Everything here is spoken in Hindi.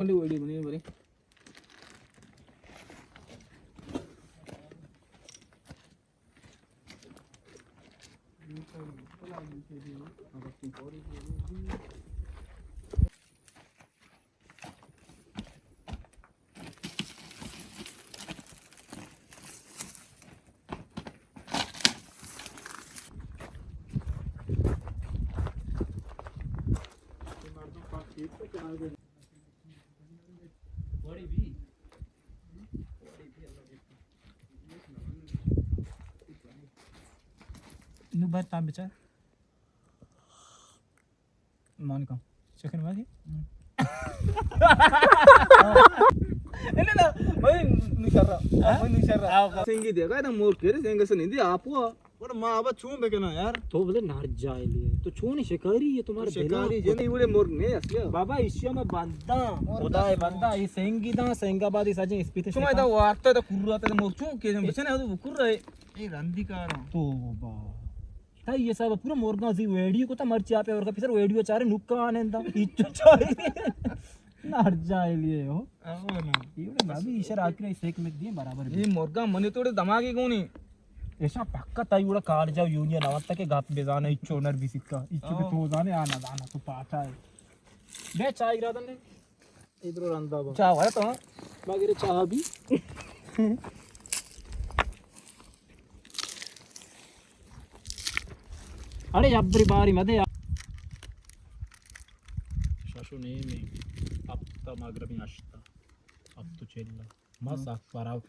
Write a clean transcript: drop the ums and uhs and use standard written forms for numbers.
Only video bani bari. Nu bar tam bicar. Monica, chicken wagi. Enggak, main nusara. Main nusara. Senggi dia kan mor kiri sengga seni dia apa? और माँ अब छू बेके ना यार तो बोले नार जाए लिए तो छू नहीं शिकारी है तुम्हारे शिकारी Jadi udah mor nih asli. बाबा इश्यो में बंदा खुदा है बंदा ये सेंगी दा सेंगाबादी साजे स्पीते Cuma itu waktu itu kurang itu mor cuma kiri biasanya itu kurang. ये रंदी का रहा तो बा था ये सब पूरा मोरगा जी वेडियो को तो मर्ची आप और का फिर वेडियो चारे नुक्का आने दा इच्चो चारे नार जाए लिए हो ये अभी इशारा आके सेक में दिए बराबर ये मोरगा मनी थोड़े दमागी कौन ऐसा पक्का ताई उड़ा काट जाओ यूनियन आवता के गाप बेजाना इच्चो ओनर भी सिक्का इच्चो के तो जाने आना दाना तो पाटा है बे चाय गिरा दने इधर रंदा बा चाह है तो बागरे चाह भी अरे अब्री बारी मदे शाशु नेमी अब तो मागरमी आश्ता अब तो चेल्ला मसाक पराव